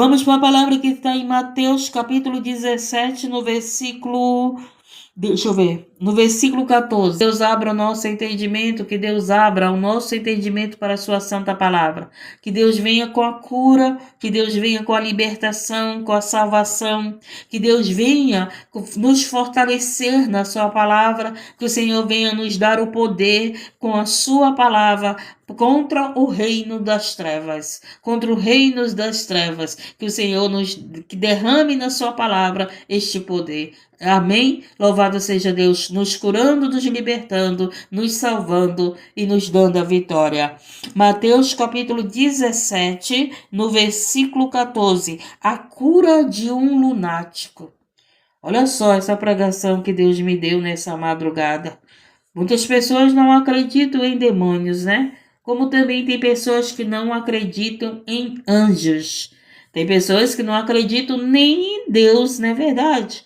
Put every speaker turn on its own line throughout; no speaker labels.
Vamos para a palavra que está em Mateus capítulo 17, no versículo. Deixa eu ver. No versículo 14. Deus abra o nosso entendimento, que Deus abra o nosso entendimento para a sua santa palavra. Que Deus venha com a cura, que Deus venha com a libertação, com a salvação. Que Deus venha nos fortalecer na sua palavra. Que o Senhor venha nos dar o poder com a sua palavra contra o reino das trevas, contra o reino das trevas, que o Senhor que derrame na sua palavra este poder. Amém? Louvado seja Deus, nos curando, nos libertando, nos salvando e nos dando a vitória. Mateus capítulo 17, no versículo 14, a cura de um lunático. Olha só essa pregação que Deus me deu nessa madrugada. Muitas pessoas não acreditam em demônios, né? Como também tem pessoas que não acreditam em anjos. Tem pessoas que não acreditam nem em Deus, não é verdade?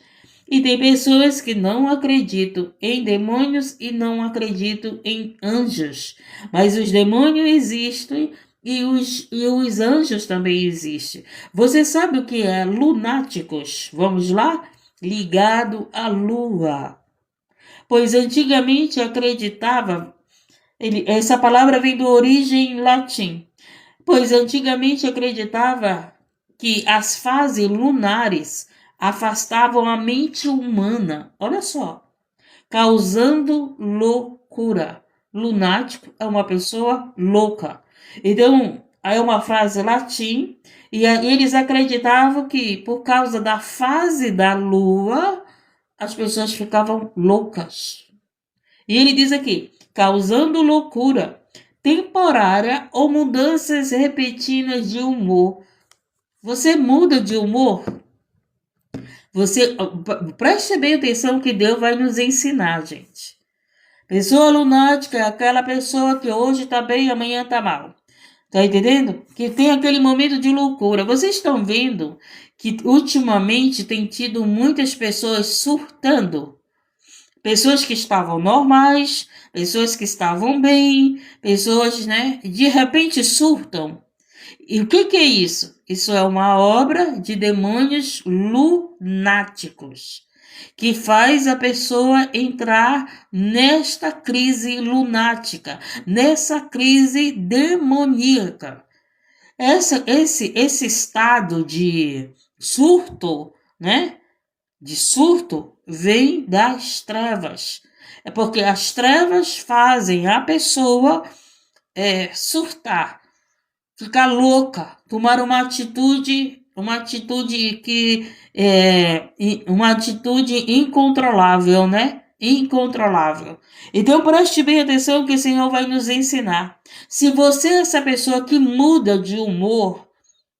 E tem pessoas que não acreditam em demônios e não acreditam em anjos. Mas os demônios existem e os anjos também existem. Você sabe o que é lunáticos? Vamos lá? Ligado à lua. Pois antigamente acreditava, essa palavra vem do origem latim, pois antigamente acreditava que as fases lunares afastavam a mente humana, olha só, causando loucura. Lunático é uma pessoa louca. Então, é uma frase latim, e eles acreditavam que por causa da fase da lua, as pessoas ficavam loucas. E ele diz aqui, causando loucura temporária ou mudanças repentinas de humor. Você muda de humor? Você preste bem atenção que Deus vai nos ensinar, gente. Pessoa lunática é aquela pessoa que hoje está bem, amanhã está mal. Tá entendendo? Que tem aquele momento de loucura. Vocês estão vendo que ultimamente tem tido muitas pessoas surtando. Pessoas que estavam normais, pessoas que estavam bem, pessoas, né, de repente surtam. E o que é isso? Isso é uma obra de demônios lunáticos, que faz a pessoa entrar nesta crise lunática, nessa crise demoníaca. Esse estado de surto, né? De surto vem das trevas. É porque as trevas fazem a pessoa surtar, ficar louca, tomar uma atitude que uma atitude incontrolável, né? Incontrolável. Então preste bem atenção que o Senhor vai nos ensinar. Se você é essa pessoa que muda de humor,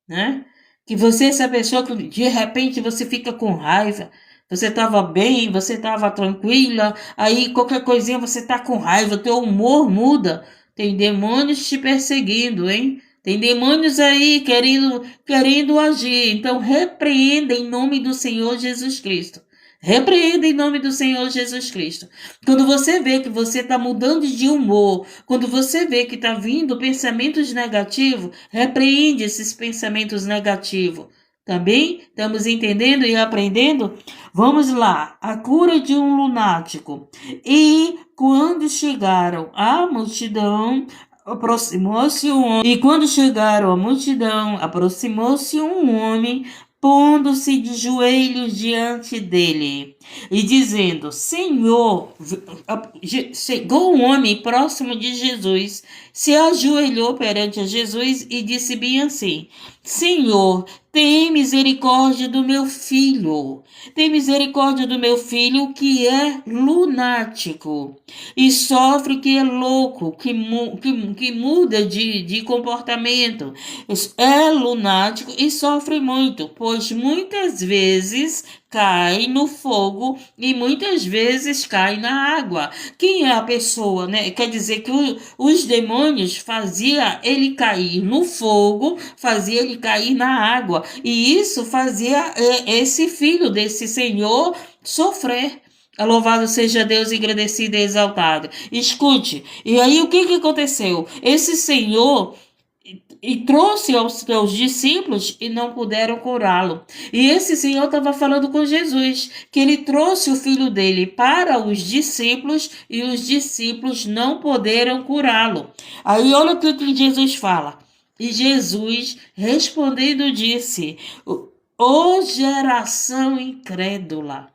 né? Que você é essa pessoa que de repente você fica com raiva. Você estava bem, você estava tranquila, aí qualquer coisinha você está com raiva, teu humor muda. Tem demônios te perseguindo, hein? Tem demônios aí querendo agir. Então repreenda em nome do Senhor Jesus Cristo. Repreenda em nome do Senhor Jesus Cristo. Quando você vê que você está mudando de humor, quando você vê que está vindo pensamentos negativos, repreende esses pensamentos negativos. Também estamos entendendo e aprendendo? Vamos lá. A cura de um lunático. E quando chegaram à multidão, aproximou-se um homem. E quando chegaram à multidão, aproximou-se um homem, pondo-se de joelhos diante dele e dizendo: Senhor, chegou um homem próximo de Jesus, se ajoelhou perante Jesus e disse bem assim: Senhor, tem misericórdia do meu filho. Tem misericórdia do meu filho que é lunático e sofre, que é louco, que muda de comportamento. É lunático e sofre muito, pois muitas vezes cai no fogo e muitas vezes cai na água. Quem é a pessoa, né? Quer dizer que os demônios fazia ele cair no fogo, fazia ele cair na água, e isso fazia esse filho desse senhor sofrer. Louvado seja Deus, engrandecido e exaltado. Escute, e aí o que aconteceu? Esse senhor e trouxe aos seus discípulos e não puderam curá-lo. E esse Senhor estava falando com Jesus, que ele trouxe o filho dele para os discípulos e os discípulos não puderam curá-lo. Aí olha o que Jesus fala. E Jesus respondendo disse: Ó geração incrédula.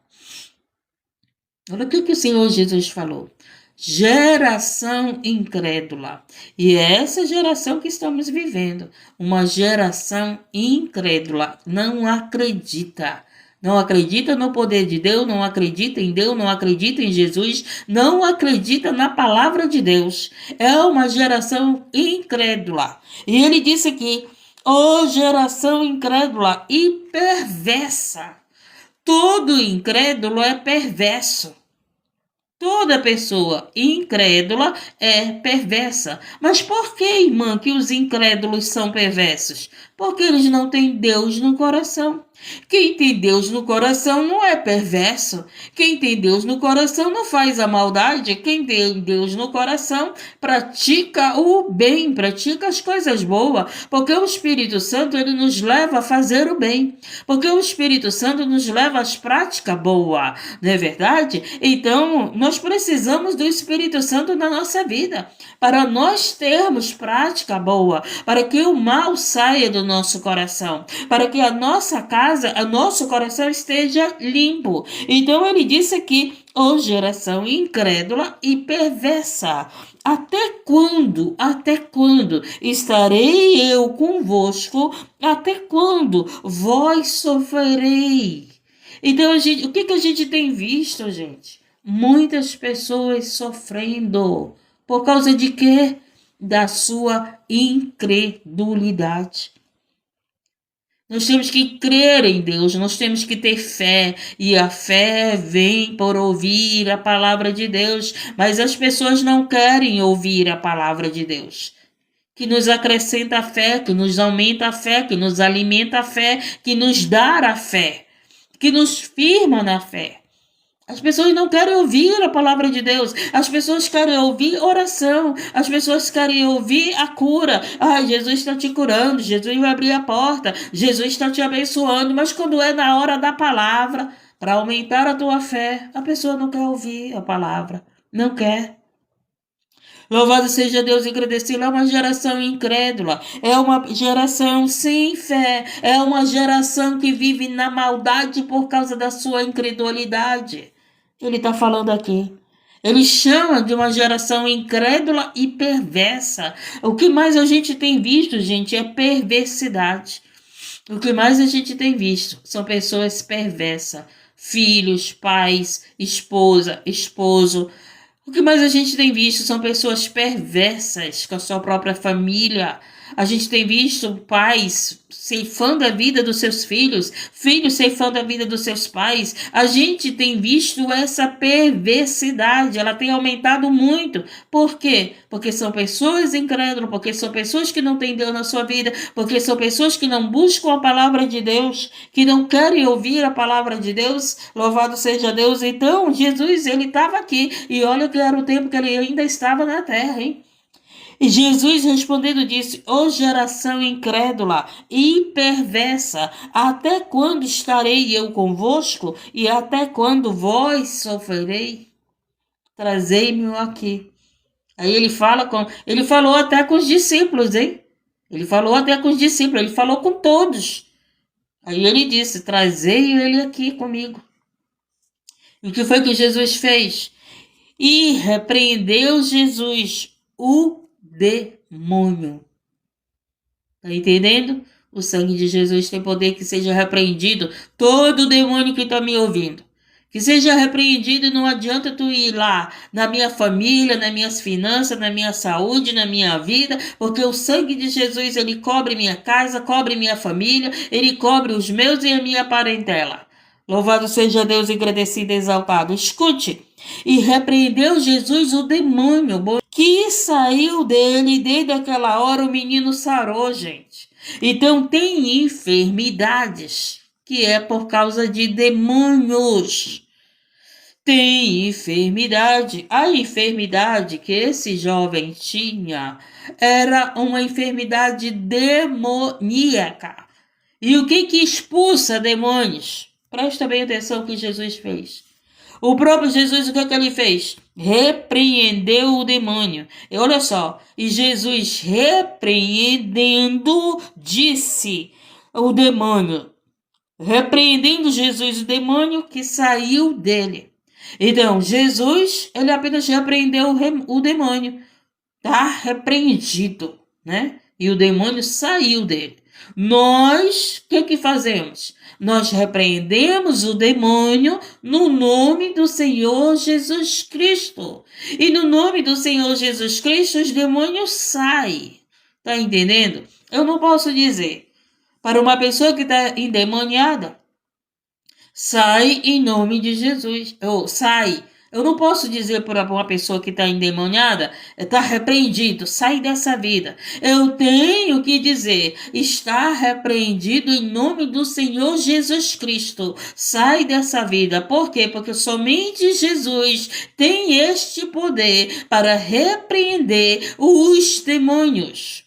Olha o que o Senhor Jesus falou. Geração incrédula. E é essa geração que estamos vivendo. Uma geração incrédula. Não acredita. Não acredita no poder de Deus, não acredita em Deus, não acredita em Jesus, não acredita na palavra de Deus. É uma geração incrédula. E ele disse aqui, ó geração incrédula e perversa. Todo incrédulo é perverso. Toda pessoa incrédula é perversa. Mas por que, irmã, que os incrédulos são perversos? Porque eles não têm Deus no coração. Quem tem Deus no coração não é perverso. Quem tem Deus no coração não faz a maldade. Quem tem Deus no coração pratica o bem, pratica as coisas boas. Porque o Espírito Santo ele nos leva a fazer o bem. Porque o Espírito Santo nos leva às práticas boas. Não é verdade? Então, nós precisamos do Espírito Santo na nossa vida. Para nós termos prática boa. Para que o mal saia do nosso coração. Para que a nossa casa, o nosso coração esteja limpo. Então ele disse aqui, ó geração incrédula e perversa. Até quando estarei eu convosco? Até quando vós sofrerei? Então, o que a gente tem visto, gente? Muitas pessoas sofrendo. Por causa de quê? Da sua incredulidade. Nós temos que crer em Deus, nós temos que ter fé, e a fé vem por ouvir a palavra de Deus, mas as pessoas não querem ouvir a palavra de Deus, que nos acrescenta a fé, que nos aumenta a fé, que nos alimenta a fé, que nos dá a fé, que nos firma na fé. As pessoas não querem ouvir a palavra de Deus. As pessoas querem ouvir oração. As pessoas querem ouvir a cura. Jesus está te curando. Jesus vai abrir a porta. Jesus está te abençoando. Mas quando é na hora da palavra, para aumentar a tua fé, a pessoa não quer ouvir a palavra. Não quer. Louvado seja Deus e agradecido. É uma geração incrédula. É uma geração sem fé. É uma geração que vive na maldade por causa da sua incredulidade. Ele está falando aqui. Ele chama de uma geração incrédula e perversa. O que mais a gente tem visto, gente, é perversidade. O que mais a gente tem visto são pessoas perversas. Filhos, pais, esposa, esposo. O que mais a gente tem visto são pessoas perversas com a sua própria família. A gente tem visto pais ceifando a vida dos seus filhos, filhos ceifando a vida dos seus pais. A gente tem visto essa perversidade, ela tem aumentado muito. Por quê? Porque são pessoas incrédulas, porque são pessoas que não têm Deus na sua vida, porque são pessoas que não buscam a palavra de Deus, que não querem ouvir a palavra de Deus. Louvado seja Deus. Então, Jesus, ele estava aqui, e olha que era o tempo que ele ainda estava na terra, hein? E Jesus respondendo disse, ó geração incrédula e perversa, até quando estarei eu convosco e até quando vós sofrerei? Trazei-me aqui. Aí ele falou até com os discípulos, hein? Ele falou até com os discípulos, ele falou com todos. Aí ele disse, trazei ele aqui comigo. E o que foi que Jesus fez? E repreendeu Jesus o demônio. Tá entendendo? O sangue de Jesus tem poder que seja repreendido. Todo demônio que está me ouvindo, que seja repreendido. E não adianta tu ir lá na minha família, nas minhas finanças, na minha saúde, na minha vida, porque o sangue de Jesus, ele cobre minha casa, cobre minha família, ele cobre os meus e a minha parentela. Louvado seja Deus, agradecido e exaltado. Escute. E repreendeu Jesus o demônio que saiu dele, e desde aquela hora o menino sarou, gente. Então tem enfermidades que é por causa de demônios. tem enfermidade. A enfermidade que esse jovem tinha era uma enfermidade demoníaca. E o que expulsa demônios? Presta bem atenção no que Jesus fez. O próprio Jesus, o que ele fez? Repreendeu o demônio. E olha só, e Jesus repreendendo, disse o demônio, repreendendo Jesus o demônio que saiu dele. Então, Jesus, ele apenas repreendeu o demônio. Tá repreendido, né? E o demônio saiu dele. Nós, o que fazemos? Nós repreendemos o demônio no nome do Senhor Jesus Cristo. E no nome do Senhor Jesus Cristo, os demônios saem. Tá entendendo? Eu não posso dizer para uma pessoa que está endemoniada, sai em nome de Jesus. Ou sai. Eu não posso dizer para uma pessoa que está endemoniada, está repreendido, sai dessa vida. Eu tenho que dizer, está repreendido em nome do Senhor Jesus Cristo. Sai dessa vida. Por quê? Porque somente Jesus tem este poder para repreender os demônios.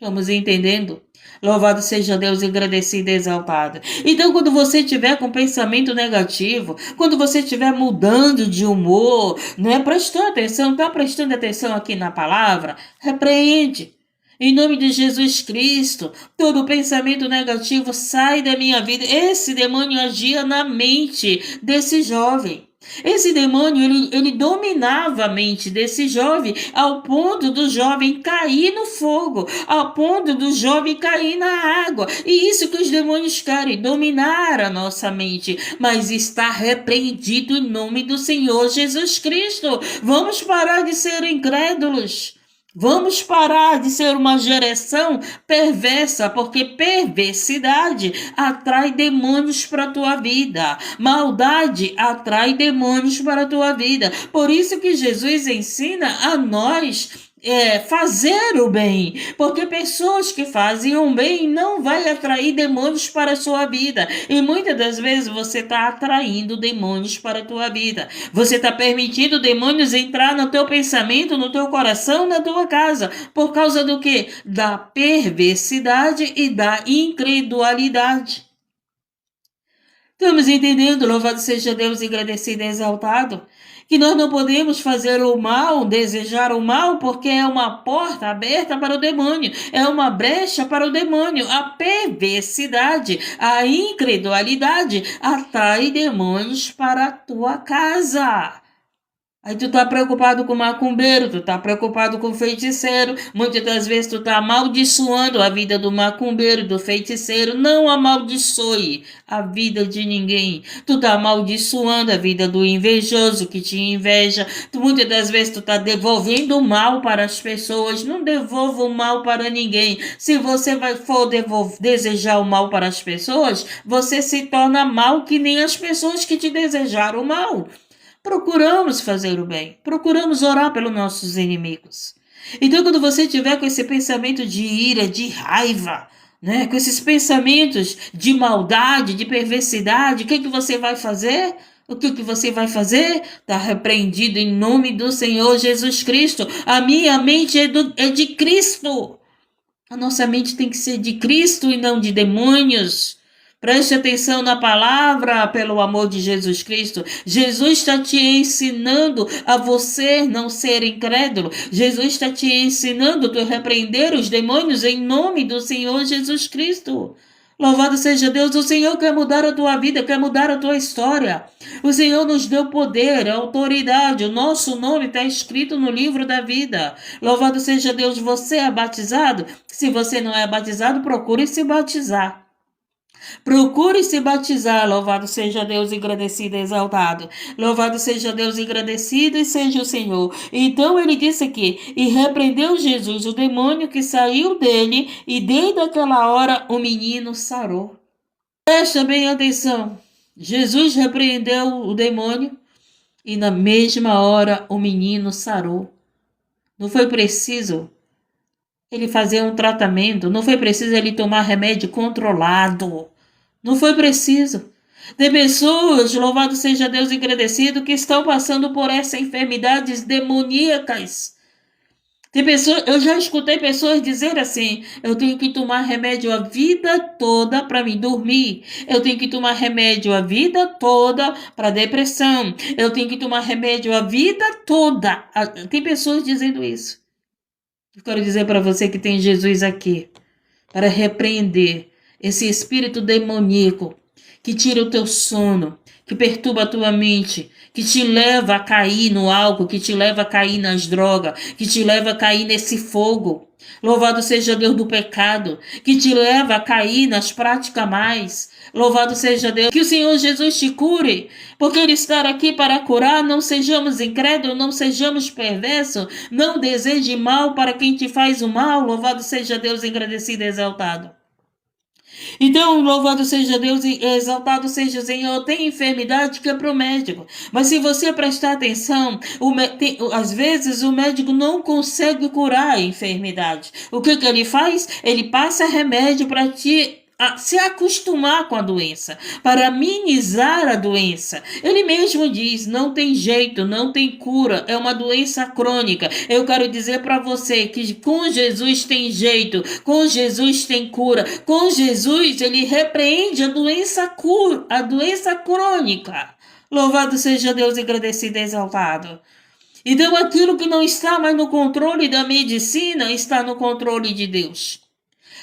Estamos entendendo? Louvado seja Deus, agradecido e exaltado. Então, quando você tiver com pensamento negativo, quando você estiver mudando de humor, né, prestando atenção, tá prestando atenção aqui na palavra, repreende. Em nome de Jesus Cristo, todo pensamento negativo sai da minha vida. Esse demônio agia na mente desse jovem. Esse demônio, ele dominava a mente desse jovem ao ponto do jovem cair no fogo, ao ponto do jovem cair na água. E isso que os demônios querem, dominar a nossa mente, mas está repreendido em nome do Senhor Jesus Cristo. Vamos parar de ser incrédulos. Vamos parar de ser uma geração perversa, porque perversidade atrai demônios para a tua vida. Maldade atrai demônios para a tua vida. Por isso que Jesus ensina a nós fazer o bem, porque pessoas que fazem o bem não vai atrair demônios para a sua vida, e muitas das vezes você está atraindo demônios para a tua vida, você está permitindo demônios entrar no teu pensamento, no teu coração, na tua casa, por causa do quê? Da perversidade e da incredulidade. Estamos entendendo, louvado seja Deus, agradecido e exaltado, que nós não podemos fazer o mal, desejar o mal, porque é uma porta aberta para o demônio, é uma brecha para o demônio. A perversidade, a incredulidade atrai demônios para a tua casa. Aí tu tá preocupado com o macumbeiro, tu tá preocupado com o feiticeiro, muitas das vezes tu tá amaldiçoando a vida do macumbeiro, do feiticeiro. Não amaldiçoe a vida de ninguém. Tu tá amaldiçoando a vida do invejoso que te inveja. Muitas das vezes tu tá devolvendo o mal para as pessoas. Não devolva o mal para ninguém. Se você for desejar o mal para as pessoas, você se torna mal que nem as pessoas que te desejaram o mal. Procuramos fazer o bem, procuramos orar pelos nossos inimigos. Então, quando você tiver com esse pensamento de ira, de raiva, né, com esses pensamentos de maldade, de perversidade, o que você vai fazer? O que você vai fazer? Está repreendido em nome do Senhor Jesus Cristo. A minha mente é de Cristo. A nossa mente tem que ser de Cristo e não de demônios. Preste atenção na palavra, pelo amor de Jesus Cristo. Jesus está te ensinando a você não ser incrédulo. Jesus está te ensinando a repreender os demônios em nome do Senhor Jesus Cristo. Louvado seja Deus, o Senhor quer mudar a tua vida, quer mudar a tua história. O Senhor nos deu poder, autoridade, o nosso nome está escrito no livro da vida. Louvado seja Deus, você é batizado? Se você não é batizado, procure se batizar. Procure se batizar, louvado seja Deus, agradecido e exaltado. Louvado seja Deus, agradecido e seja o Senhor. Então ele disse aqui, e repreendeu Jesus o demônio que saiu dele, e desde aquela hora o menino sarou. Presta bem atenção, Jesus repreendeu o demônio, e na mesma hora o menino sarou. Não foi preciso ele fazer um tratamento, não foi preciso ele tomar remédio controlado. Não foi preciso. Tem pessoas, louvado seja Deus engrandecido, que estão passando por essas enfermidades demoníacas. Tem pessoas, eu já escutei pessoas dizer assim: eu tenho que tomar remédio a vida toda para me dormir. Eu tenho que tomar remédio a vida toda para depressão. Eu tenho que tomar remédio a vida toda. Tem pessoas dizendo isso. Eu quero dizer para você que tem Jesus aqui para repreender esse espírito demoníaco que tira o teu sono, que perturba a tua mente, que te leva a cair no álcool, que te leva a cair nas drogas, que te leva a cair nesse fogo. Louvado seja Deus do pecado, que te leva a cair nas práticas mais. Louvado seja Deus, que o Senhor Jesus te cure, porque Ele está aqui para curar. Não sejamos incrédulos, não sejamos perversos, não deseje mal para quem te faz o mal. Louvado seja Deus, engrandecido e exaltado. Então, louvado seja Deus e exaltado seja o Senhor. Tem enfermidade que é para o médico. Mas se você prestar atenção, às vezes o médico não consegue curar a enfermidade. O que ele faz? Ele passa remédio para te se acostumar com a doença, para amenizar a doença. Ele mesmo diz: não tem jeito, não tem cura, é uma doença crônica. Eu quero dizer para você que com Jesus tem jeito, com Jesus tem cura, com Jesus ele repreende a doença crônica. Louvado seja Deus, agradecido e exaltado. Então aquilo que não está mais no controle da medicina está no controle de Deus.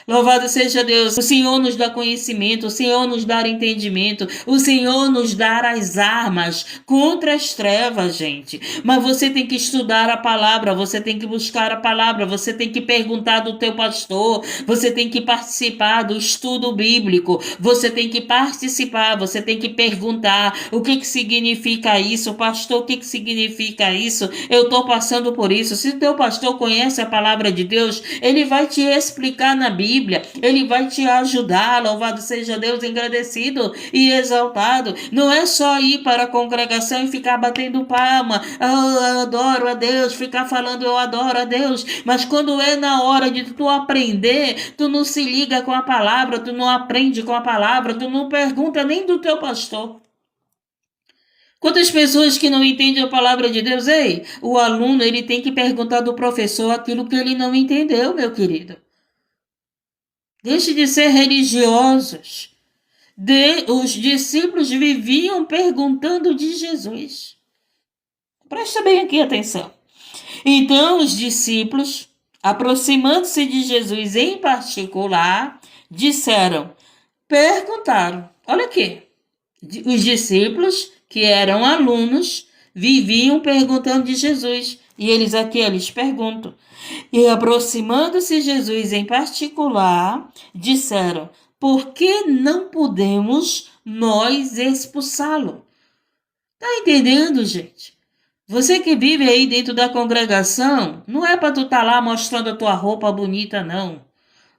Louvado seja Deus, o Senhor nos dá conhecimento, o Senhor nos dá entendimento, o Senhor nos dá as armas contra as trevas, gente. Mas você tem que estudar a palavra, você tem que buscar a palavra, você tem que perguntar do teu pastor, você tem que participar do estudo bíblico, você tem que participar, você tem que perguntar o que significa isso, pastor, o que significa isso? Eu estou passando por isso. Se o teu pastor conhece a palavra de Deus, ele vai te explicar na Bíblia, ele vai te ajudar. Louvado seja Deus, engrandecido e exaltado. Não é só ir para a congregação e ficar batendo palma, eu adoro a Deus, ficar falando eu adoro a Deus, mas quando é na hora de tu aprender, tu não se liga com a palavra, tu não aprende com a palavra, tu não pergunta nem do teu pastor. Quantas pessoas que não entendem a palavra de Deus? Ei, o aluno ele tem que perguntar do professor aquilo que ele não entendeu, meu querido. Deixe de ser religiosos. Os discípulos viviam perguntando de Jesus. Presta bem aqui atenção. Então os discípulos, aproximando-se de Jesus em particular, perguntaram. Olha aqui. Os discípulos, que eram alunos, viviam perguntando de Jesus. E eles perguntam. E aproximando-se Jesus em particular, disseram: por que não podemos nós expulsá-lo? Tá entendendo, gente? Você que vive aí dentro da congregação, não é para tu estar lá mostrando a tua roupa bonita, não.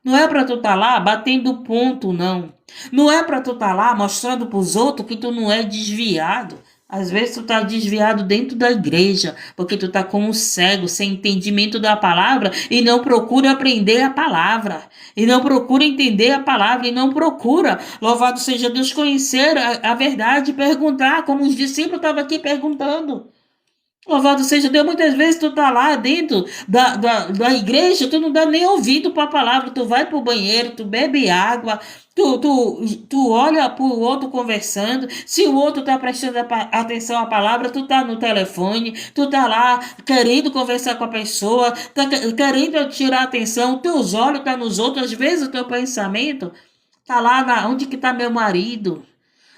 Não é para tu estar lá batendo ponto, não. Não é para tu estar lá mostrando para os outros que tu não é desviado. Às vezes tu tá desviado dentro da igreja, porque tu tá como um cego, sem entendimento da palavra, e não procura aprender a palavra, e não procura entender a palavra, e não procura, louvado seja Deus, conhecer a verdade, perguntar, como os discípulos estavam aqui perguntando. Louvado seja Deus, muitas vezes tu tá lá dentro da igreja, tu não dá nem ouvido para a palavra, tu vai pro banheiro, tu bebe água, tu olha pro outro conversando, se o outro tá prestando atenção à palavra, tu tá no telefone, tu tá lá querendo conversar com a pessoa, tá querendo tirar atenção, teus olhos tá nos outros, às vezes o teu pensamento tá lá onde que tá meu marido.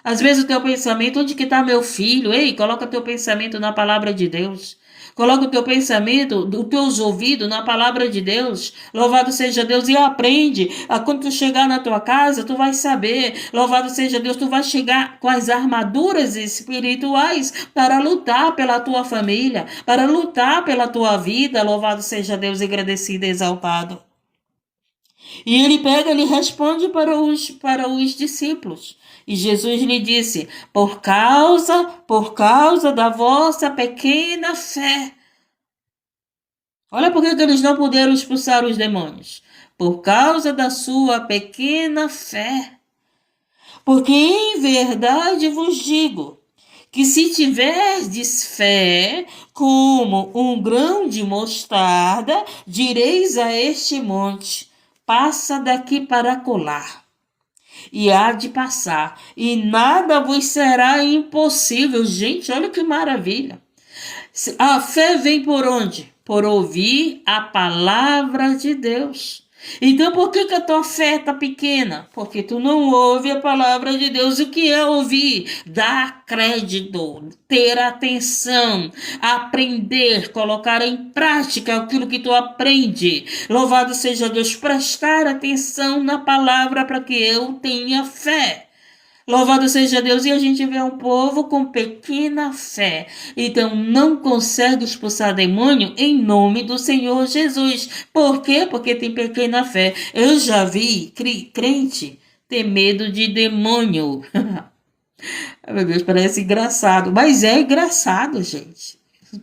Às vezes o teu pensamento, onde que está meu filho? Ei, coloca teu pensamento na palavra de Deus. Coloca o teu pensamento, os teus ouvidos na palavra de Deus. Louvado seja Deus e aprende. Quando tu chegar na tua casa, tu vai saber. Louvado seja Deus, tu vai chegar com as armaduras espirituais para lutar pela tua família, para lutar pela tua vida. Louvado seja Deus, agradecido e exaltado. E ele responde para os discípulos. E Jesus lhe disse: por causa da vossa pequena fé. Olha por que eles não puderam expulsar os demônios. Por causa da sua pequena fé. Porque em verdade vos digo, que se tiverdes fé como um grão de mostarda, direis a este monte, passa daqui para colar, e há de passar, e nada vos será impossível. Gente, olha que maravilha. A fé vem por onde? Por ouvir a palavra de Deus. Então, por que a tua fé está pequena? Porque tu não ouve a palavra de Deus. O que é ouvir? Dar crédito, ter atenção, aprender, colocar em prática aquilo que tu aprende. Louvado seja Deus, prestar atenção na palavra para que eu tenha fé. Louvado seja Deus, e a gente vê um povo com pequena fé. Então não consegue expulsar demônio em nome do Senhor Jesus. Por quê? Porque tem pequena fé. Eu já vi crente ter medo de demônio. Meu Deus, parece engraçado. Mas é engraçado, gente.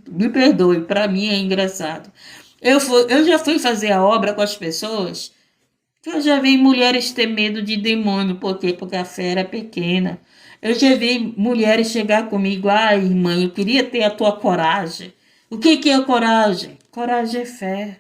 Me perdoe, para mim é engraçado. Eu já fui fazer a obra com as pessoas. Eu já vi mulheres ter medo de demônio. Por quê? Porque a fé era pequena. Eu já vi mulheres chegar comigo. Ai, irmã, eu queria ter a tua coragem. O que é coragem? Coragem é fé.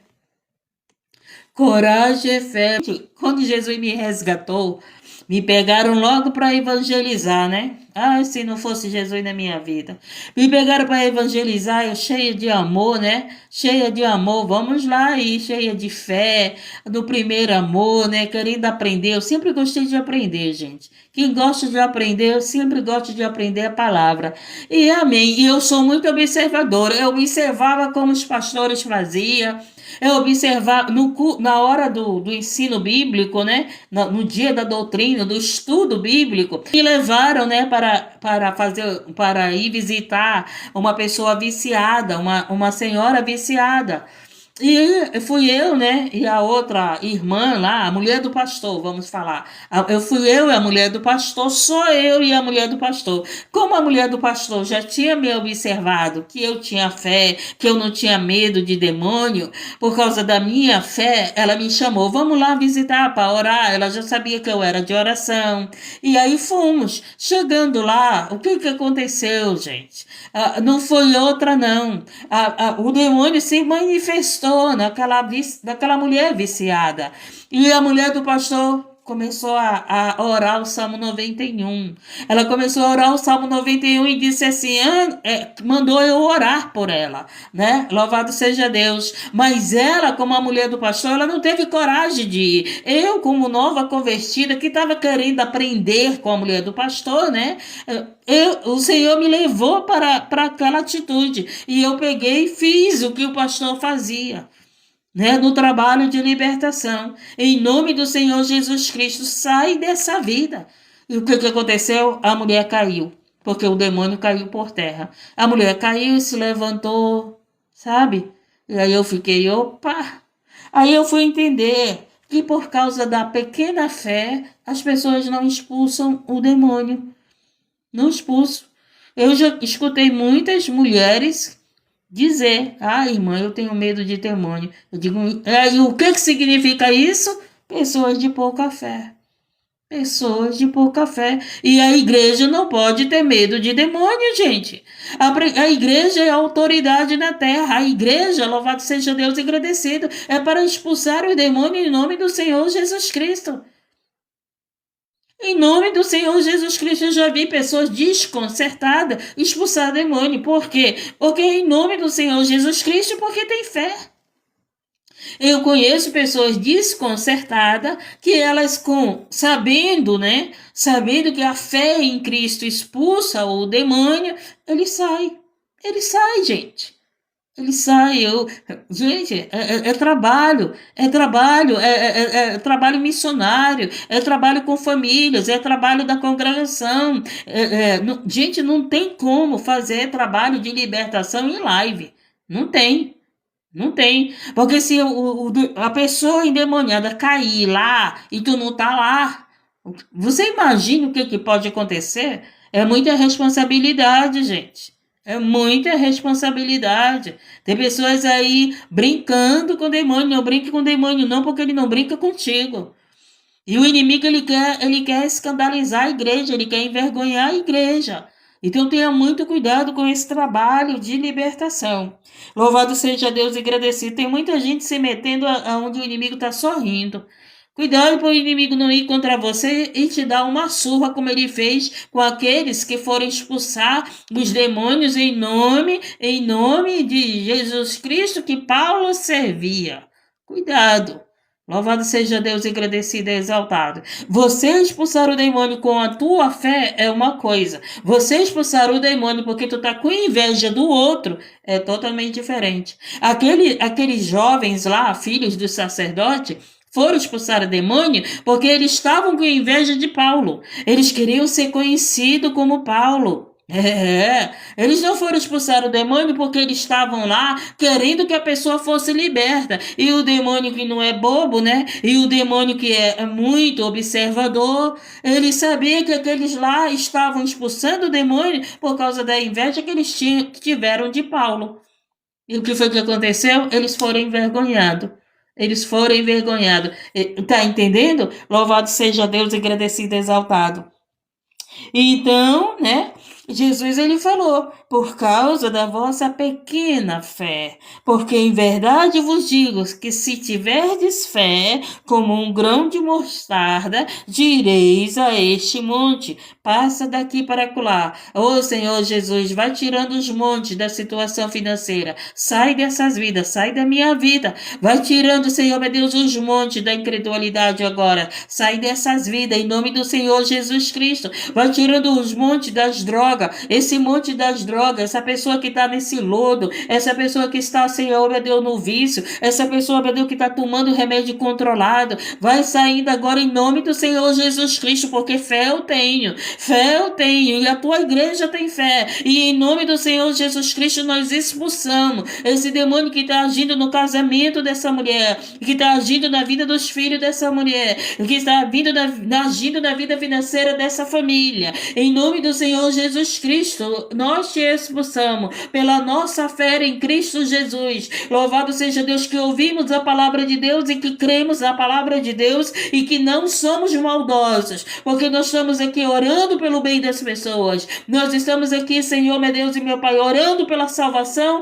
Coragem é fé. Quando Jesus me resgatou, me pegaram logo para evangelizar, né? Ah, se não fosse Jesus na minha vida. Me pegaram para evangelizar, eu cheia de amor, né? Cheia de amor, vamos lá aí, cheia de fé, do primeiro amor, né? Querendo aprender. Eu sempre gostei de aprender, gente. Quem gosta de aprender, eu sempre gosto de aprender a palavra. E amém. E eu sou muito observadora. Eu observava como os pastores faziam. Eu observava na hora do ensino bíblico, né? No dia da doutrina, do estudo bíblico, me levaram, né, para ir visitar uma pessoa viciada, uma senhora viciada. E fui eu, né? E a outra irmã lá, a mulher do pastor, vamos falar. Eu fui eu e a mulher do pastor, só eu e a mulher do pastor. Como a mulher do pastor já tinha me observado que eu tinha fé, que eu não tinha medo de demônio, por causa da minha fé, ela me chamou, vamos lá visitar para orar. Ela já sabia que eu era de oração. E aí fomos. Chegando lá, o que aconteceu, gente? Não foi outra, não. O demônio se manifestou naquela mulher viciada. E a mulher do pastor começou a orar o Salmo 91. Ela começou a orar o Salmo 91 e disse assim, mandou eu orar por ela, né? Louvado seja Deus. Mas ela, como a mulher do pastor, ela não teve coragem de ir. Eu, como nova convertida, que estava querendo aprender com a mulher do pastor, né? O Senhor me levou para aquela atitude. E eu peguei e fiz o que o pastor fazia, né, no trabalho de libertação. Em nome do Senhor Jesus Cristo, sai dessa vida. E o que aconteceu? A mulher caiu, porque o demônio caiu por terra. A mulher caiu e se levantou, sabe? E aí eu fiquei, opa! Aí eu fui entender que por causa da pequena fé, as pessoas não expulsam o demônio. Não expulso. Eu já escutei muitas mulheres dizer, irmã, eu tenho medo de demônio. Eu digo, e o que significa isso? Pessoas de pouca fé. Pessoas de pouca fé. E a igreja não pode ter medo de demônio, gente. A igreja é a autoridade na terra. A igreja, louvado seja Deus e agradecido, é para expulsar o demônio em nome do Senhor Jesus Cristo. Em nome do Senhor Jesus Cristo, eu já vi pessoas desconcertadas expulsar demônio. Por quê? Porque em nome do Senhor Jesus Cristo, porque tem fé. Eu conheço pessoas desconcertadas que elas sabendo, né? Sabendo que a fé em Cristo expulsa o demônio, ele sai. Ele sai, gente. Ele sai, gente, é trabalho missionário, é trabalho com famílias, é trabalho da congregação. Gente, não tem como fazer trabalho de libertação em live. Não tem. Não tem. Porque se a pessoa endemoniada cair lá e tu não tá lá, você imagina o que pode acontecer? É muita responsabilidade, gente. É muita responsabilidade. Tem pessoas aí brincando com o demônio. Não brinque com o demônio, não, porque ele não brinca contigo. E o inimigo ele quer escandalizar a igreja, ele quer envergonhar a igreja. Então tenha muito cuidado com esse trabalho de libertação. Louvado seja Deus e agradecido. Tem muita gente se metendo aonde o inimigo está sorrindo. Cuidado para o inimigo não ir contra você e te dar uma surra, como ele fez com aqueles que foram expulsar os demônios em nome de Jesus Cristo que Paulo servia. Cuidado. Louvado seja Deus, agradecido e exaltado. Você expulsar o demônio com a tua fé é uma coisa. Você expulsar o demônio porque tu tá com inveja do outro é totalmente diferente. Aqueles jovens lá, filhos do sacerdote, foram expulsar o demônio porque eles estavam com inveja de Paulo. Eles queriam ser conhecidos como Paulo. Eles não foram expulsar o demônio porque eles estavam lá querendo que a pessoa fosse liberta. E o demônio que não é bobo, né? E o demônio que é muito observador, ele sabia que aqueles lá estavam expulsando o demônio por causa da inveja que eles tiveram de Paulo. E o que foi que aconteceu? Eles foram envergonhados. Eles foram envergonhados. Tá entendendo? Louvado seja Deus, agradecido, exaltado. Então, né? Jesus ele falou: por causa da vossa pequena fé, porque em verdade vos digo que se tiverdes fé como um grão de mostarda, direis a este monte: passa daqui para acolá. Ô Senhor Jesus, vai tirando os montes da situação financeira, sai dessas vidas, sai da minha vida, vai tirando, Senhor meu Deus, os montes da incredulidade agora, sai dessas vidas em nome do Senhor Jesus Cristo, vai tirando os montes das drogas, esse monte das drogas, essa pessoa que está nesse lodo, essa pessoa que está, Senhor, meu Deus, no vício, essa pessoa, meu Deus, que está tomando remédio controlado, vai saindo agora em nome do Senhor Jesus Cristo, porque fé eu tenho, e a tua igreja tem fé, e em nome do Senhor Jesus Cristo nós expulsamos esse demônio que está agindo no casamento dessa mulher, que está agindo na vida dos filhos dessa mulher, que está agindo na vida financeira dessa família, em nome do Senhor Jesus Cristo, nós te expulsamos pela nossa fé em Cristo Jesus. Louvado seja Deus que ouvimos a palavra de Deus e que cremos na palavra de Deus e que não somos maldosos, porque nós estamos aqui orando pelo bem das pessoas. Nós estamos aqui, Senhor, meu Deus e meu Pai, orando pela salvação,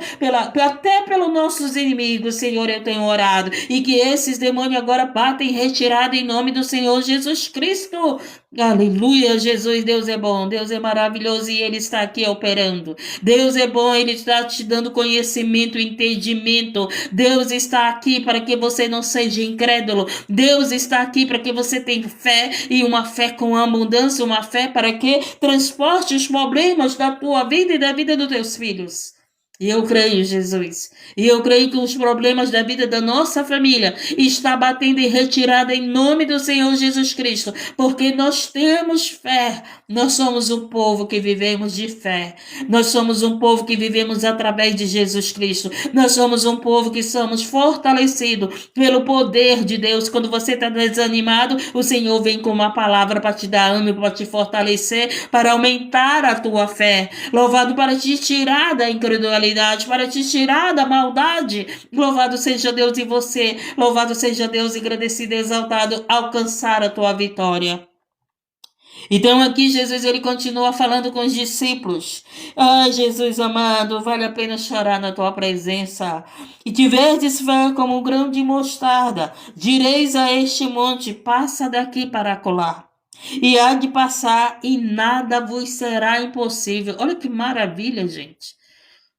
até pelos nossos inimigos, Senhor, eu tenho orado. E que esses demônios agora batem retirada em nome do Senhor Jesus Cristo. Aleluia, Jesus, Deus é bom, Deus é maravilhoso e Ele está aqui operando. Deus é bom, Ele está te dando conhecimento, entendimento. Deus está aqui para que você não seja incrédulo. Deus está aqui para que você tenha fé e uma fé com abundância, uma fé para que transporte os problemas da tua vida e da vida dos teus filhos. E eu creio, Jesus. E eu creio que os problemas da vida da nossa família está batendo em retirada em nome do Senhor Jesus Cristo, porque nós temos fé. Nós somos um povo que vivemos de fé. Nós somos um povo que vivemos através de Jesus Cristo. Nós somos um povo que somos fortalecidos pelo poder de Deus. Quando você está desanimado, o Senhor vem com uma palavra para te dar ânimo, para te fortalecer, para aumentar a tua fé. Louvado para te tirar da incredulidade, para te tirar da maldade. Louvado seja Deus e você. Louvado seja Deus, agradecido e exaltado, alcançar a tua vitória. Então aqui Jesus ele continua falando com os discípulos. Ai, Jesus amado, vale a pena chorar na tua presença. E tiverdes fé como um grão de mostarda, direis a este monte: passa daqui para acolá. E há de passar, e nada vos será impossível. Olha que maravilha, gente.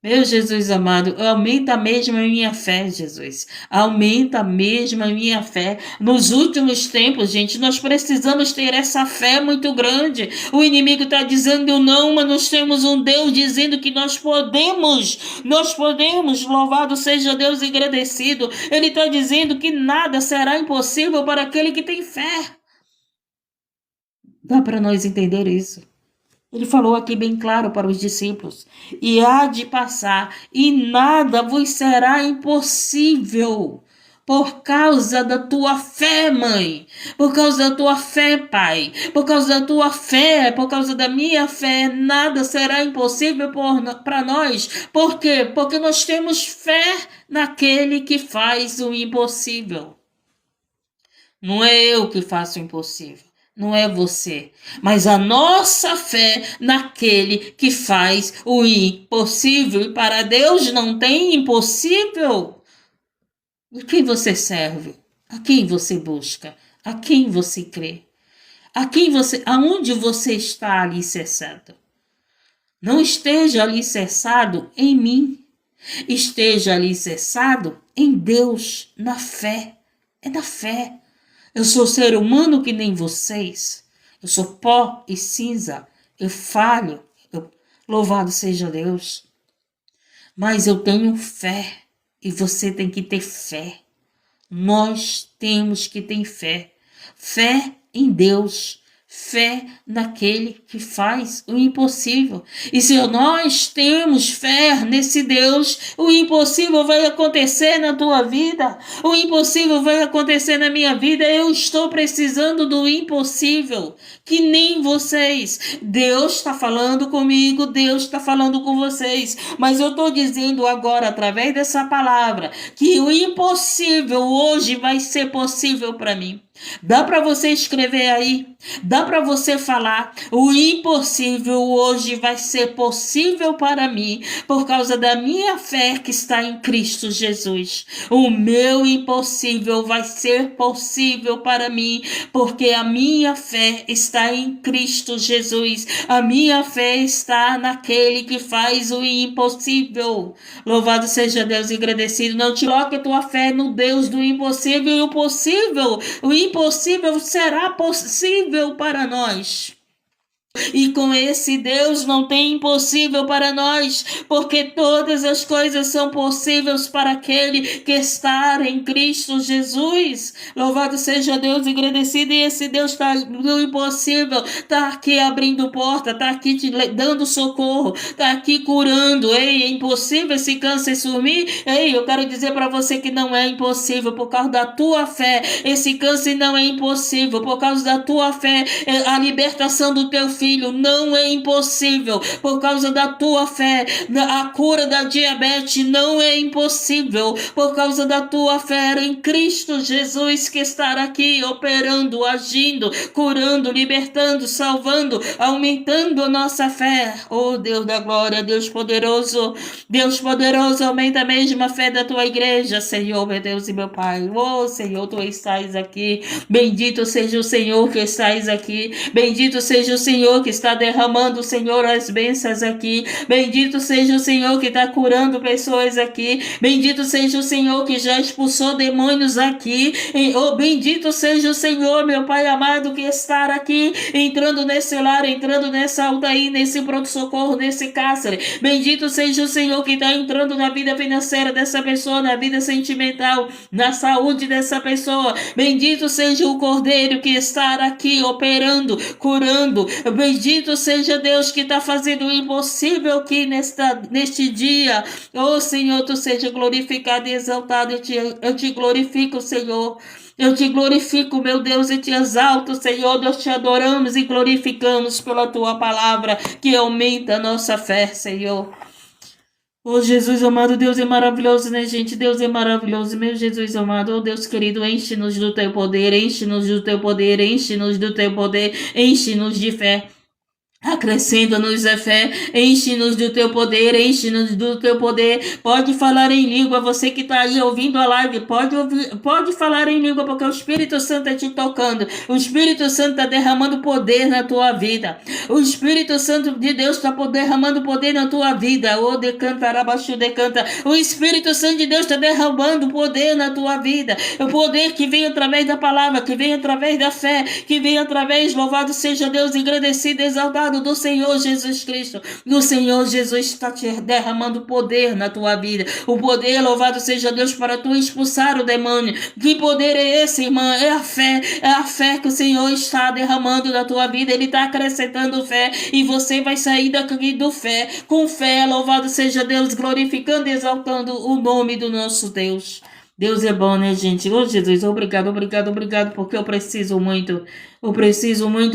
Meu Jesus amado, aumenta mesmo a minha fé, Jesus. Aumenta mesmo a minha fé. Nos últimos tempos, gente, nós precisamos ter essa fé muito grande. O inimigo está dizendo não, mas nós temos um Deus dizendo que nós podemos. Nós podemos. Louvado seja Deus e agradecido. Ele está dizendo que nada será impossível para aquele que tem fé. Dá para nós entender isso. Ele falou aqui bem claro para os discípulos: e há de passar, e nada vos será impossível. Por causa da tua fé, mãe. Por causa da tua fé, pai. Por causa da tua fé, por causa da minha fé, nada será impossível para nós. Por quê? Porque nós temos fé naquele que faz o impossível. Não é eu que faço o impossível. Não é você, mas a nossa fé naquele que faz o impossível. E para Deus não tem impossível. A quem você serve? A quem você busca? A quem você crê? Aonde você está alicerçado? Não esteja alicerçado em mim. Esteja alicerçado em Deus, na fé. É na fé. Eu sou ser humano que nem vocês. Eu sou pó e cinza. Eu falho. Louvado seja Deus. Mas eu tenho fé. E você tem que ter fé. Nós temos que ter fé. Fé em Deus. Fé naquele que faz o impossível. E se nós temos fé nesse Deus, o impossível vai acontecer na tua vida. O impossível vai acontecer na minha vida. Eu estou precisando do impossível, que nem vocês. Deus está falando comigo, Deus está falando com vocês. Mas eu estou dizendo agora, através dessa palavra, que o impossível hoje vai ser possível para mim. Dá para você escrever aí, dá para você falar, o impossível hoje vai ser possível para mim, por causa da minha fé que está em Cristo Jesus. O meu impossível vai ser possível para mim, porque a minha fé está em Cristo Jesus. A minha fé está naquele que faz o impossível. Louvado seja Deus e agradecido. Não te coloque a tua fé no Deus do impossível, e o impossível será possível para nós. E com esse Deus não tem impossível para nós, porque todas as coisas são possíveis para aquele que está em Cristo Jesus. Louvado seja Deus e agradecido. E esse Deus está no impossível, está aqui abrindo porta, está aqui te dando socorro, está aqui curando. Ei, é impossível esse câncer sumir? Ei, eu quero dizer para você que não é impossível por causa da tua fé. Esse câncer não é impossível por causa da tua fé. A libertação do teu filho não é impossível por causa da tua fé. A cura da diabetes não é impossível por causa da tua fé em Cristo Jesus, que está aqui operando, agindo, curando, libertando, salvando, aumentando a nossa fé. Oh Deus da glória, Deus poderoso, aumenta a mesma fé da tua igreja, Senhor, meu Deus e meu Pai. Oh Senhor, tu estás aqui. Bendito seja o Senhor que estás aqui. Bendito seja o Senhor que está derramando, Senhor, as bênçãos aqui. Bendito seja o Senhor que está curando pessoas aqui. Bendito seja o Senhor que já expulsou demônios aqui. Oh, bendito seja o Senhor, meu Pai amado, que está aqui, entrando nesse lar, entrando nessa UTI, nesse pronto-socorro, nesse cárcere. Bendito seja o Senhor que está entrando na vida financeira dessa pessoa, na vida sentimental, na saúde dessa pessoa. Bendito seja o Cordeiro que está aqui operando, curando. Bendito seja Deus que está fazendo o impossível aqui neste dia. Oh Senhor, tu seja glorificado e exaltado. Eu te glorifico, Senhor. Eu te glorifico, meu Deus, e te exalto, Senhor. Nós te adoramos e glorificamos pela tua palavra que aumenta a nossa fé, Senhor. Oh Jesus amado, Deus é maravilhoso, né, gente? Deus é maravilhoso, meu Jesus amado. Oh Deus querido, enche-nos do teu poder, enche-nos do teu poder, enche-nos do teu poder, enche-nos de fé. Acrescenta-nos a fé, enche-nos do teu poder, enche-nos do teu poder. Pode falar em língua, você que está aí ouvindo a live, pode falar em língua, porque o Espírito Santo está te tocando. O Espírito Santo está derramando poder na tua vida. O Espírito Santo de Deus está derramando poder na tua vida. Oh, decanta, arabaixo, decanta. O Espírito Santo de Deus está derramando poder na tua vida. O poder que vem através da palavra, que vem através da fé, que vem através, louvado seja Deus, agradecido, exaltado do Senhor Jesus Cristo. O Senhor Jesus está te derramando poder na tua vida. O poder, louvado seja Deus, para tu expulsar o demônio. Que poder é esse, irmã? É a fé que o Senhor está derramando na tua vida. Ele está acrescentando fé e você vai sair daqui do fé, com fé, louvado seja Deus, glorificando e exaltando o nome do nosso Deus. Deus é bom, né, gente? Oh, Jesus, obrigado, porque eu preciso muito,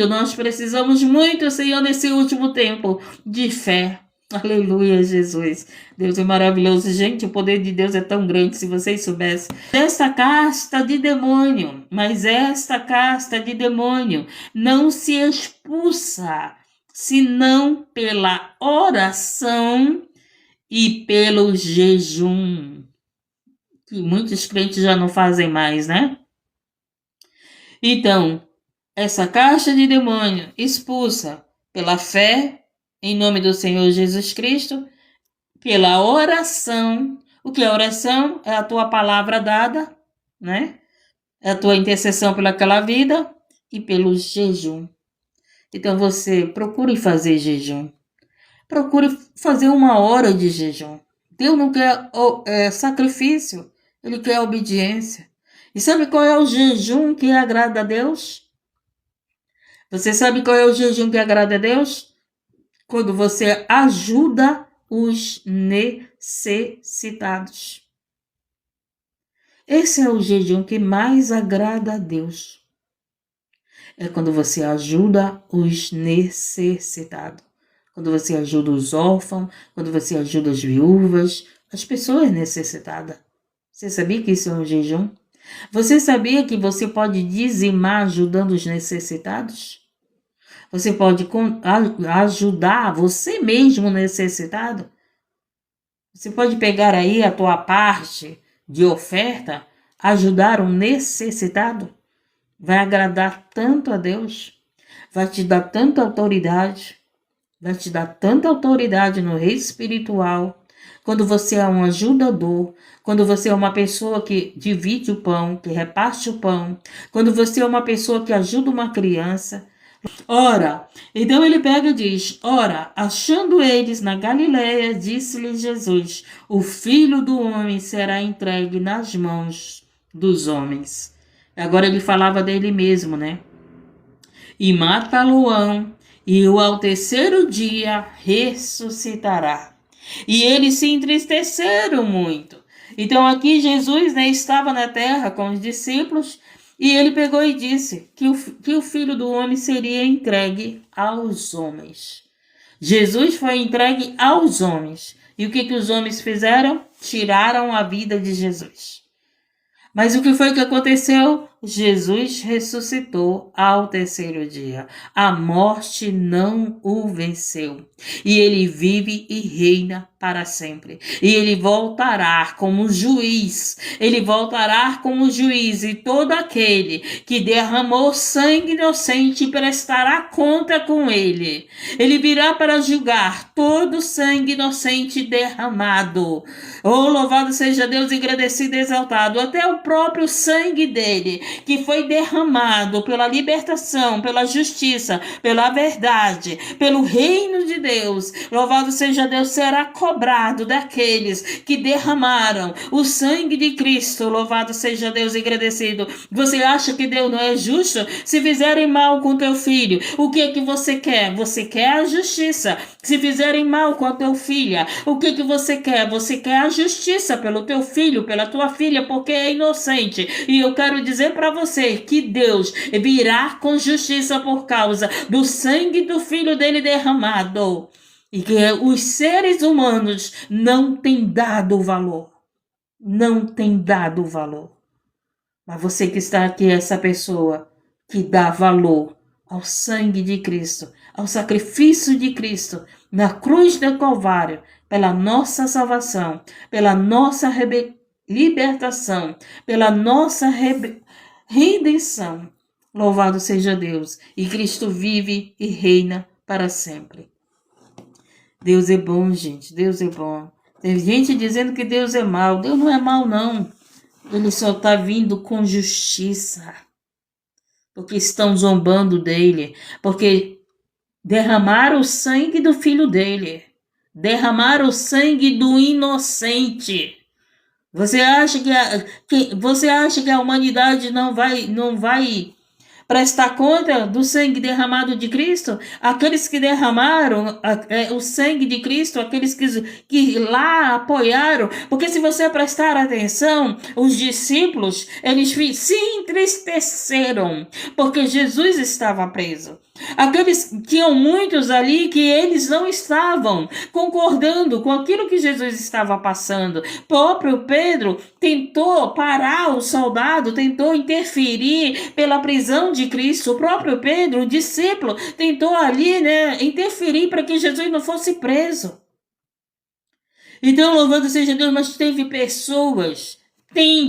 nós precisamos muito, Senhor, nesse último tempo, de fé. Aleluia, Jesus. Deus é maravilhoso. Gente, o poder de Deus é tão grande, se vocês soubessem. Esta casta de demônio, mas esta casta de demônio não se expulsa, senão pela oração e pelo jejum, que muitos crentes já não fazem mais, né? Então, essa caixa de demônio expulsa pela fé em nome do Senhor Jesus Cristo, pela oração. O que é oração? É a tua palavra dada, né? É a tua intercessão pelaquela vida e pelo jejum. Então você procure fazer jejum. Procure fazer 1 hora de jejum. Deus não quer sacrifício, Ele quer obediência. E sabe qual é o jejum que agrada a Deus? Você sabe qual é o jejum que agrada a Deus? Quando você ajuda os necessitados. Esse é o jejum que mais agrada a Deus. É quando você ajuda os necessitados. Quando você ajuda os órfãos, quando você ajuda as viúvas, as pessoas necessitadas. Você sabia que isso é um jejum? Você sabia que você pode dizimar ajudando os necessitados? Você pode ajudar você mesmo necessitado? Você pode pegar aí a tua parte de oferta, ajudar um necessitado? Vai agradar tanto a Deus, vai te dar tanta autoridade, no reino espiritual. Quando você é um ajudador, quando você é uma pessoa que divide o pão, que reparte o pão, quando você é uma pessoa que ajuda uma criança. Ora, então ele pega e diz, ora, achando eles na Galileia, disse-lhe Jesus, o Filho do Homem será entregue nas mãos dos homens. Agora ele falava dele mesmo, né? E matá-lo-ão, e ao terceiro dia ressuscitará. E eles se entristeceram muito. Então aqui Jesus, né, estava na terra com os discípulos, e ele pegou e disse que o Filho do Homem seria entregue aos homens. Jesus foi entregue aos homens. E o que os homens fizeram? Tiraram a vida de Jesus. Mas o que foi que aconteceu? Jesus ressuscitou ao terceiro dia. A morte não o venceu. E ele vive e reina para sempre. E ele voltará como juiz. Ele voltará como juiz. E todo aquele que derramou sangue inocente prestará conta com ele. Ele virá para julgar todo sangue inocente derramado. Oh, louvado seja Deus, agradecido e exaltado. Até o próprio sangue dele, que foi derramado pela libertação, pela justiça, pela verdade, pelo reino de Deus. Louvado seja Deus, será cobrado daqueles que derramaram o sangue de Cristo. Louvado seja Deus, agradecido. Você acha que Deus não é justo? Se fizerem mal com teu filho, o que é que você quer? Você quer a justiça. Se fizerem mal com a tua filha, o que que você quer? Você quer a justiça pelo teu filho, pela tua filha, porque é inocente. E eu quero dizer para você que Deus virá com justiça por causa do sangue do filho dele derramado. E que os seres humanos não têm dado valor. Não têm dado valor. Mas você que está aqui, essa pessoa que dá valor ao sangue de Cristo, ao sacrifício de Cristo na cruz do Calvário, pela nossa salvação, pela nossa libertação, pela nossa redenção. Louvado seja Deus. E Cristo vive e reina para sempre. Deus é bom, gente. Deus é bom. Tem gente dizendo que Deus é mau. Deus não é mau, não. Ele só está vindo com justiça. Porque estão zombando dele. Porque derramaram o sangue do filho dele. Derramaram o sangue do inocente. Você acha que a humanidade não vai prestar conta do sangue derramado de Cristo? Aqueles que derramaram o sangue de Cristo, aqueles que lá apoiaram, porque se você prestar atenção, os discípulos, eles se entristeceram, porque Jesus estava preso. Tinham muitos ali que eles não estavam concordando com aquilo que Jesus estava passando. Próprio Pedro tentou parar o soldado, tentou interferir pela prisão de Cristo. O próprio Pedro, o discípulo, tentou ali, né, interferir para que Jesus não fosse preso. Então, louvado seja Deus, mas tem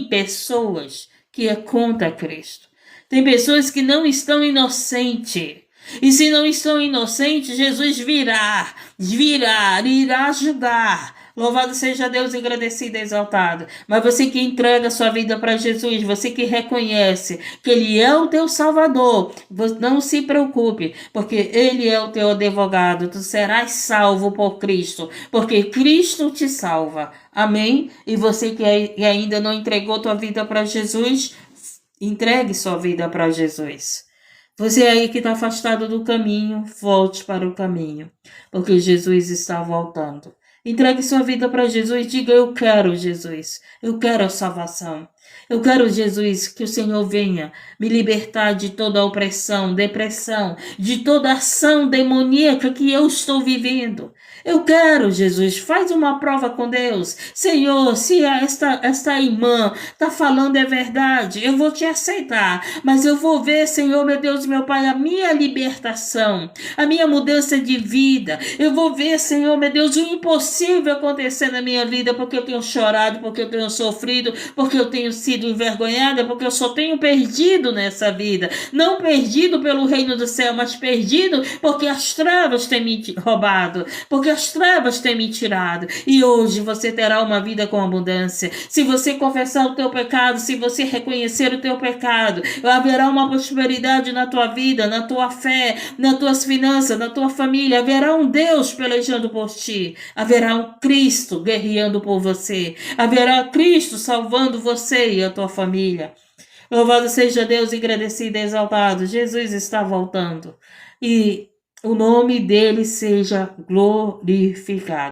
pessoas que é contra Cristo. Tem pessoas que não estão inocentes. E se não estão inocentes, Jesus irá ajudar. Louvado seja Deus, agradecido e exaltado. Mas você que entrega sua vida para Jesus, você que reconhece que Ele é o teu Salvador, não se preocupe, porque Ele é o teu advogado. Tu serás salvo por Cristo, porque Cristo te salva. Amém? E você que ainda não entregou tua vida para Jesus, entregue sua vida para Jesus. Você aí que está afastado do caminho, volte para o caminho, porque Jesus está voltando. Entregue sua vida para Jesus, diga: eu quero Jesus, eu quero a salvação. Eu quero, Jesus, que o Senhor venha me libertar de toda a opressão, depressão, de toda ação demoníaca que eu estou vivendo. Eu quero, Jesus, faz uma prova com Deus. Senhor, se esta irmã está falando é verdade, eu vou te aceitar, mas eu vou ver, Senhor, meu Deus e meu Pai, a minha libertação, a minha mudança de vida. Eu vou ver, Senhor, meu Deus, o impossível acontecer na minha vida, porque eu tenho chorado, porque eu tenho sofrido, porque eu tenho sido envergonhada, porque eu só tenho perdido nessa vida. Não perdido pelo reino do céu, mas perdido porque as trevas têm me roubado, porque as trevas têm me tirado. E hoje você terá uma vida com abundância. Se você confessar o teu pecado, se você reconhecer o teu pecado, haverá uma prosperidade na tua vida, na tua fé, nas tuas finanças, na tua família. Haverá um Deus pelejando por ti. Haverá um Cristo guerreando por você. Haverá Cristo salvando você e a tua família. Louvado seja Deus, agradecido e exaltado. Jesus está voltando. E o nome dele seja glorificado.